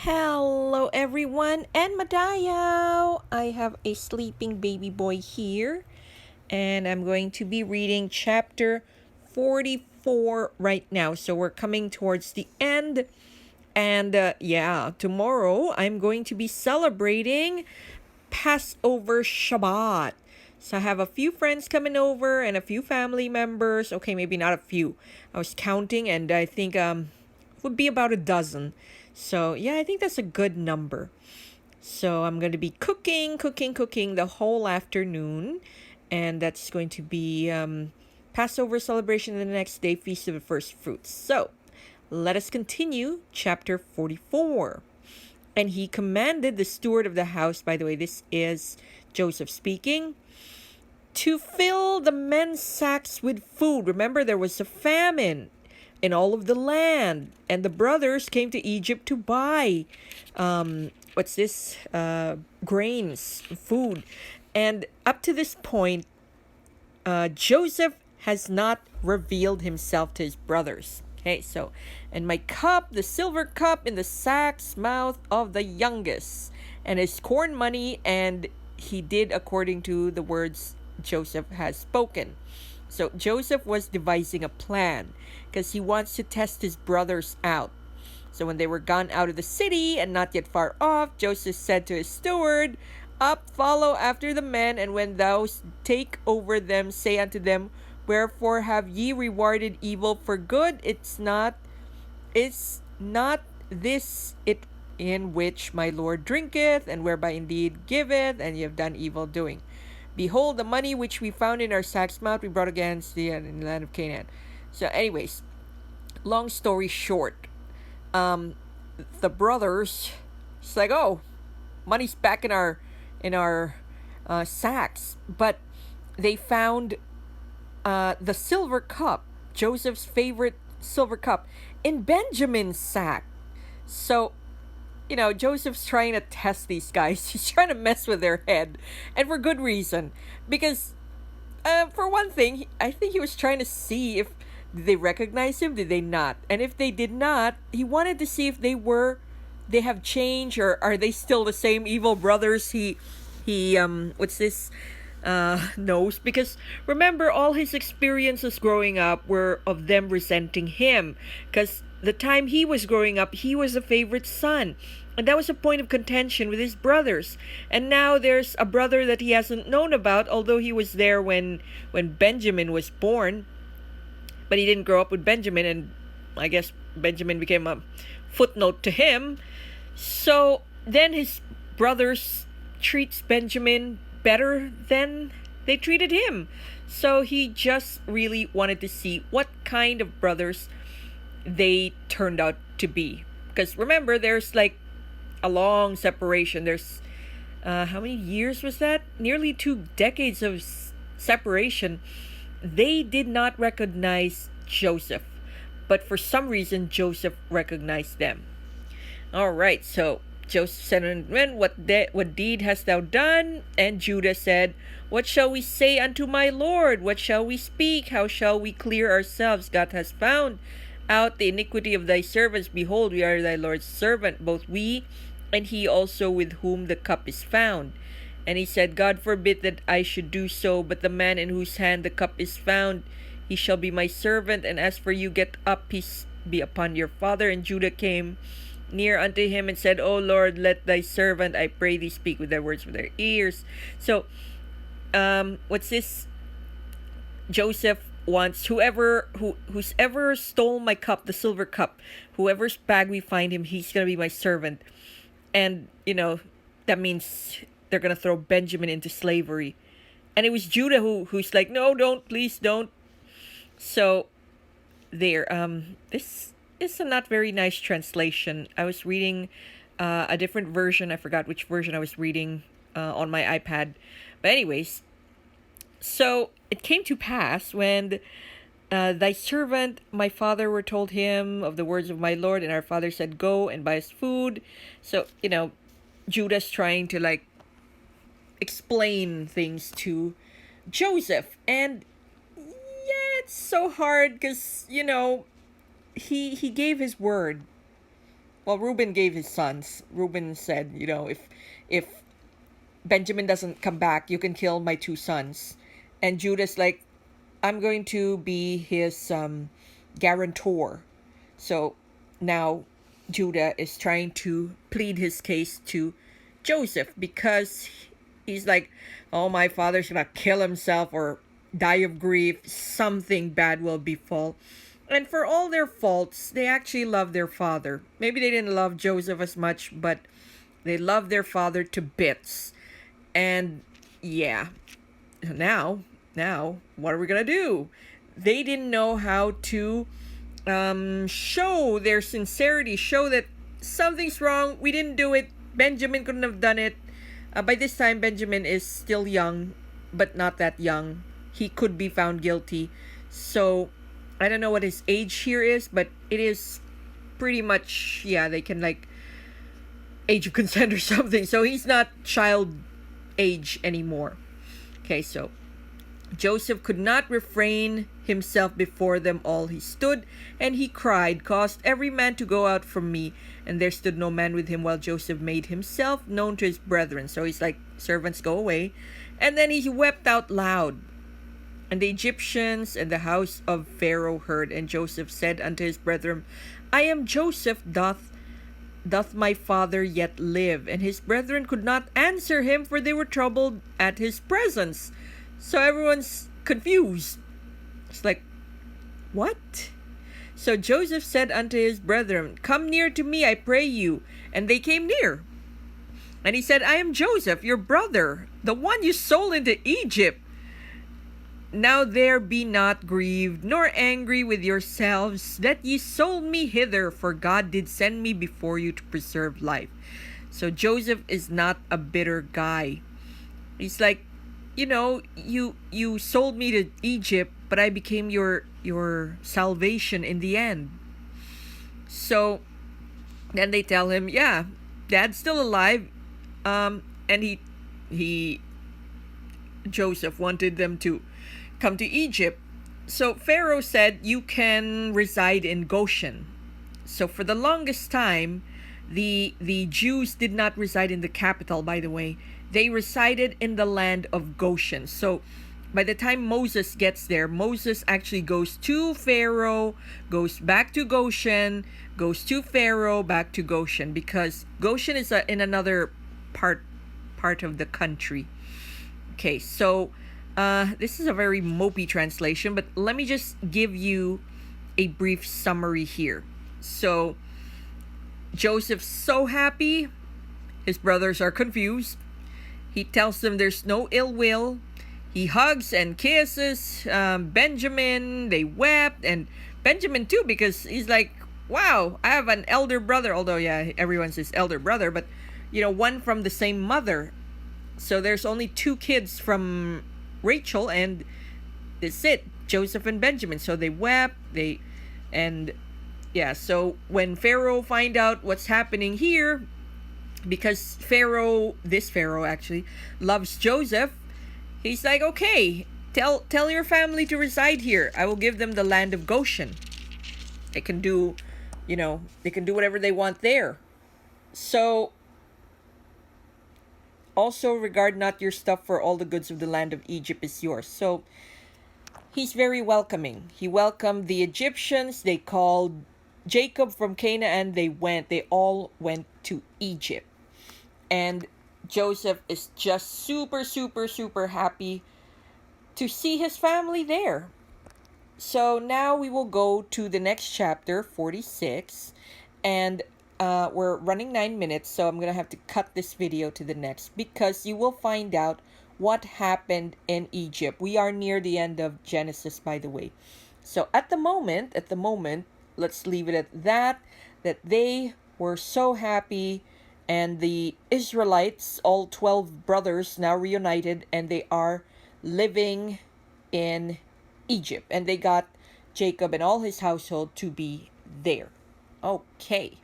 Hello, everyone, and Madayo. I have a sleeping baby boy here, and I'm going to be reading chapter 44 right now. So we're coming towards the end, and tomorrow I'm going to be celebrating Passover Shabbat. So I have a few friends coming over and a few family members. Okay, maybe not a few. I was counting, and I think would be about a dozen. So yeah, I think that's a good number. So I'm going to be cooking the whole afternoon, and that's going to be Passover celebration the next day, Feast of the First Fruits. So let us continue chapter 44. And he commanded the steward of the house, by the way, this is Joseph speaking, to fill the men's sacks with food. Remember, there was a famine in all of the land, and the brothers came to Egypt to buy grains, food. And up to this point, Joseph has not revealed himself to his brothers. Okay, so, and my cup, the silver cup in the sack's mouth of the youngest, and his corn money, and he did according to the words Joseph has spoken. So Joseph was devising a plan because he wants to test his brothers out. So when they were gone out of the city and not yet far off, Joseph said to his steward, "Up, follow after the men, and when thou take over them, say unto them, Wherefore have ye rewarded evil for good? Is not this it in which my Lord drinketh, and whereby indeed giveth, and ye have done evil doing? Behold, the money which we found in our sack's mouth we brought against thee in the land of Canaan." So, anyways, long story short, the brothers, it's like, oh, money's back in our sacks, but they found the silver cup, Joseph's favorite silver cup, in Benjamin's sack. So, Joseph's trying to test these guys. He's trying to mess with their head, and for good reason. Because, for one thing, I think he was trying to see if did they recognize him, did they not? And if they did not, he wanted to see if they have changed, or are they still the same evil brothers he knows. Because remember, all his experiences growing up were of them resenting him, because the time he was growing up, he was a favorite son, and that was a point of contention with his brothers. And now there's a brother that he hasn't known about, although he was there when Benjamin was born, but he didn't grow up with Benjamin, and I guess Benjamin became a footnote to him. So then his brothers treats Benjamin better than they treated him. So he just really wanted to see what kind of brothers they turned out to be. Because remember, there's like a long separation. There's how many years was that? Nearly 2 decades of separation. They did not recognize Joseph, but for some reason Joseph recognized them. All right, so Joseph said unto them, what deed hast thou done? And Judah said, What shall we say unto my Lord? What shall we speak? How shall we clear ourselves? God has found out the iniquity of thy servants. Behold, we are thy Lord's servant, both we and he also with whom the cup is found. And he said, God forbid that I should do so, but the man in whose hand the cup is found, he shall be my servant. And as for you, get up, peace be upon your father. And Judah came near unto him and said, O Lord, let thy servant, I pray thee, speak with their words with their ears. So, what's this? Joseph wants who's ever stole my cup, the silver cup, whoever's bag we find him, he's gonna be my servant. And that means they're gonna throw Benjamin into slavery. And it was Judah who's like, no, don't, please don't. So there, this is a not very nice translation. I was reading a different version. I forgot which version I was reading on my iPad. But anyways, so it came to pass when thy servant, my father, were told him of the words of my Lord, and our father said, Go and buy us food. So, Judah's trying to like explain things to Joseph. And yeah, it's so hard because, he gave his word. well, Reuben gave his sons. Reuben said, if Benjamin doesn't come back, you can kill my two sons. And Judah's like, I'm going to be his guarantor. So now Judah is trying to plead his case to Joseph because he's like, oh, my father's gonna kill himself or die of grief. Something bad will befall. And for all their faults, they actually love their father. Maybe they didn't love Joseph as much, but they love their father to bits. And yeah, now, what are we gonna do? They didn't know how to show their sincerity, show that something's wrong. We didn't do it. Benjamin couldn't have done it. By this time, Benjamin is still young, but not that young. He could be found guilty. So I don't know what his age here is, but it is pretty much, yeah, they can like age of consent or something. So he's not child age anymore. Okay, so Joseph could not refrain himself before them all. He stood and he cried, caused every man to go out from me. And there stood no man with him while Joseph made himself known to his brethren. So he's like, servants, go away. And then he wept out loud. And the Egyptians and the house of Pharaoh heard. And Joseph said unto his brethren, I am Joseph, doth my father yet live? And his brethren could not answer him, for they were troubled at his presence. So everyone's confused. It's like, what? So Joseph said unto his brethren, come near to me, I pray you. And they came near. And he said, I am Joseph, your brother, the one you sold into Egypt. Now there be not grieved, nor angry with yourselves, that ye sold me hither, for God did send me before you to preserve life. So Joseph is not a bitter guy. He's like, you sold me to Egypt, but I became your salvation in the end. So then they tell him, yeah, Dad's still alive. And Joseph wanted them to come to Egypt. So Pharaoh said, you can reside in Goshen. So for the longest time, the Jews did not reside in the capital, by the way. They resided in the land of Goshen. So by the time Moses gets there, Moses actually goes to Pharaoh, goes back to Goshen, goes to Pharaoh, back to Goshen, because Goshen is in another part of the country. Okay, so this is a very mopey translation, but let me just give you a brief summary here. So Joseph's so happy. His brothers are confused. He tells them there's no ill will. He hugs and kisses Benjamin. They wept, and Benjamin too, because he's like, wow, I have an elder brother. Although, yeah, everyone's his elder brother, but one from the same mother. So there's only two kids from Rachel, and that's it, Joseph and Benjamin. So they wept. So when Pharaoh find out what's happening here, because this Pharaoh actually loves Joseph, he's like, okay, tell your family to reside here. I will give them the land of Goshen. They can do whatever they want there. So also regard not your stuff, for all the goods of the land of Egypt is yours. So he's very welcoming. He welcomed the Egyptians. They called Jacob from Canaan. They all went to Egypt. And Joseph is just super, super, super happy to see his family there. So now we will go to the next chapter, 46. And we're running 9 minutes, so I'm going to have to cut this video to the next, because you will find out what happened in Egypt. We are near the end of Genesis, by the way. So at the moment, let's leave it at that they were so happy. And the Israelites, all 12 brothers, now reunited, and they are living in Egypt. And they got Jacob and all his household to be there. Okay.